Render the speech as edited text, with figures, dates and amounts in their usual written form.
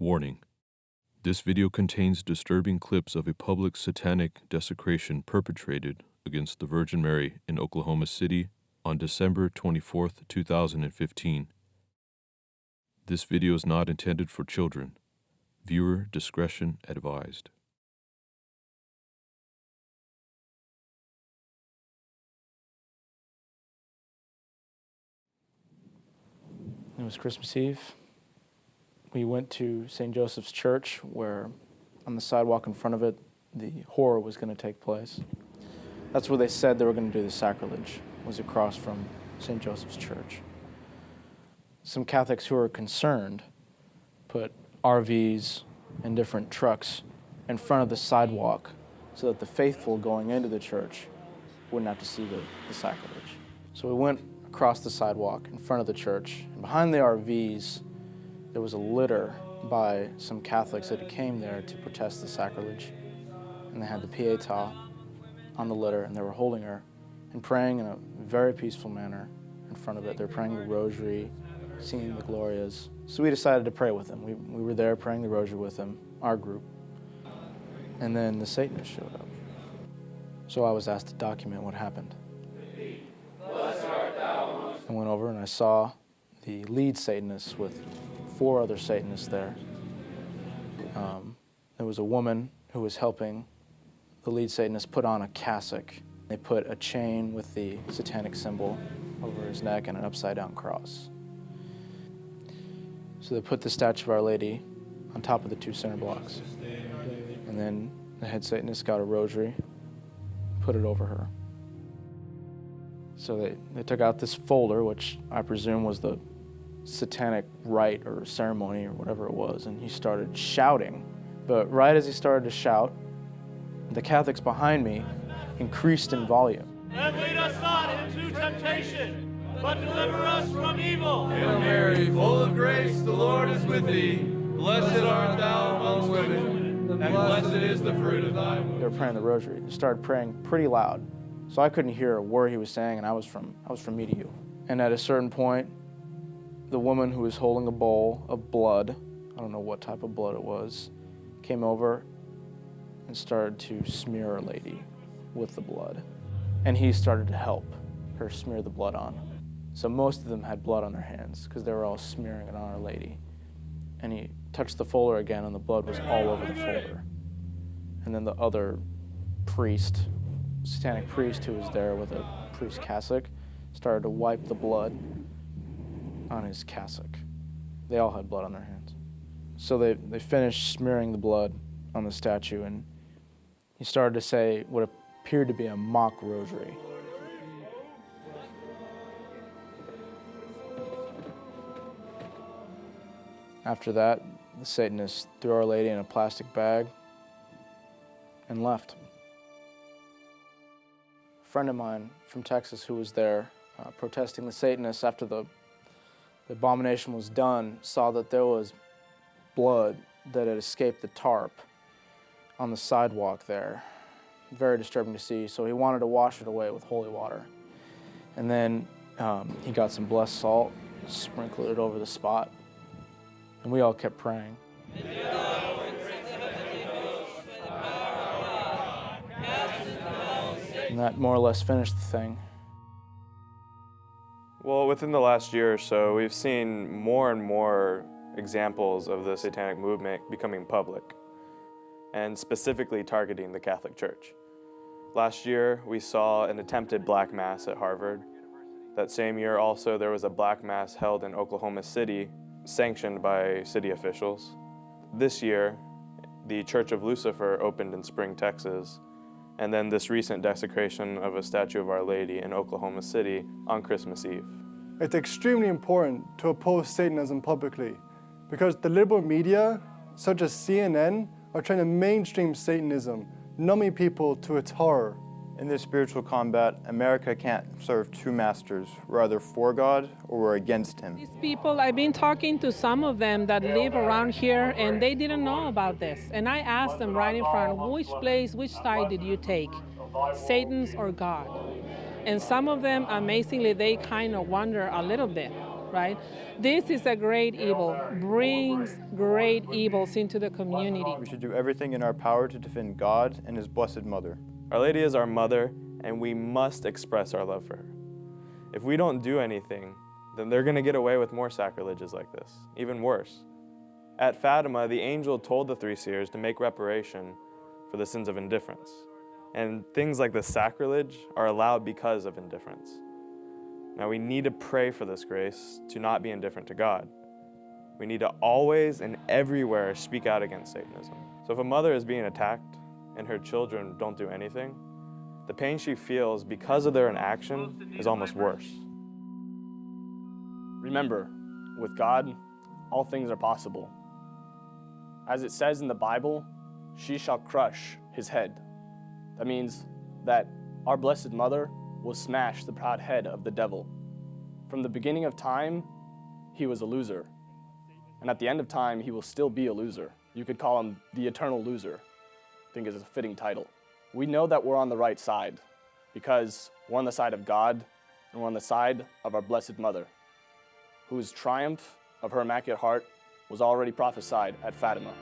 Warning. This video contains disturbing clips of a public satanic desecration perpetrated against the Virgin Mary in Oklahoma City on December 24th, 2015. This video is not intended for children. Viewer discretion advised. It was Christmas Eve. We went to St. Joseph's Church, where on the sidewalk in front of it, the horror was going to take place. That's where they said they were going to do the sacrilege, was across from St. Joseph's Church. Some Catholics who were concerned put RVs and different trucks in front of the sidewalk so that the faithful going into the church wouldn't have to see the sacrilege. So we went across the sidewalk in front of the church, and behind the RVs, there was a litter by some Catholics that came there to protest the sacrilege. And they had the Pietà on the litter, and they were holding her and praying in a very peaceful manner in front of it. They're praying the rosary, singing the Glorias. So we decided to pray with them. We were there praying the rosary with them, our group. And then the Satanists showed up. So I was asked to document what happened. I went over and I saw the lead Satanist with 4 other Satanists there. There was a woman who was helping the lead Satanist put on a cassock. They put a chain with the satanic symbol over his neck and an upside-down cross. So they put the statue of Our Lady on top of the 2 center blocks. And then the head Satanist got a rosary, put it over her. So they took out this folder, which I presume was the satanic rite or ceremony or whatever it was, and he started shouting. But right as he started to shout, the Catholics behind me increased in volume. And lead us not into temptation, but deliver us from evil. Hail Mary, full of grace, the Lord is with thee. Blessed art thou amongst women, and blessed is the fruit of thy womb. They were praying the rosary. They started praying pretty loud, so I couldn't hear a word he was saying, and I was from me to you. And at a certain point, the woman who was holding a bowl of blood, I don't know what type of blood it was, came over and started to smear Our Lady with the blood. And he started to help her smear the blood on. So most of them had blood on their hands because they were all smearing it on Our Lady. And he touched the folder again and the blood was all over the folder. And then the other priest, satanic priest who was there with a priest cassock, started to wipe the blood on his cassock. They all had blood on their hands. So they finished smearing the blood on the statue, and he started to say what appeared to be a mock rosary. After that, the Satanists threw Our Lady in a plastic bag and left. A friend of mine from Texas who was there protesting the Satanists after the abomination was done saw that there was blood that had escaped the tarp on the sidewalk there. Very disturbing to see, so he wanted to wash it away with holy water. And then he got some blessed salt, sprinkled it over the spot, and we all kept praying. And that more or less finished the thing. Well, within the last year or so, we've seen more and more examples of the satanic movement becoming public, and specifically targeting the Catholic Church. Last year, we saw an attempted black mass at Harvard. That same year also, there was a black mass held in Oklahoma City, sanctioned by city officials. This year, the Church of Lucifer opened in Spring, Texas, and then this recent desecration of a statue of Our Lady in Oklahoma City on Christmas Eve. It's extremely important to oppose Satanism publicly because the liberal media, such as CNN, are trying to mainstream Satanism, numbing people to its horror. In this spiritual combat, America can't serve 2 masters. We're either for God or we're against Him. These people, I've been talking to some of them that live around here, and they didn't know about this. And I asked them right in front, which side did you take, Satan's or God? And some of them, amazingly, they kind of wonder a little bit. right? This is a great evil, brings great evils into the community. We should do everything in our power to defend God and His Blessed Mother. Our Lady is our mother, and we must express our love for her. If we don't do anything, then they're going to get away with more sacrileges like this, even worse. At Fatima, the angel told the three seers to make reparation for the sins of indifference. And things like the sacrilege are allowed because of indifference. Now we need to pray for this grace to not be indifferent to God. We need to always and everywhere speak out against Satanism. So if a mother is being attacked and her children don't do anything, the pain she feels because of their inaction is almost worse. Remember, with God, all things are possible. As it says in the Bible, she shall crush his head. That means that our Blessed Mother will smash the proud head of the devil. From the beginning of time, he was a loser. And at the end of time, he will still be a loser. You could call him the eternal loser. I think is a fitting title. We know that we're on the right side because we're on the side of God and we're on the side of our Blessed Mother, whose triumph of her Immaculate Heart was already prophesied at Fatima.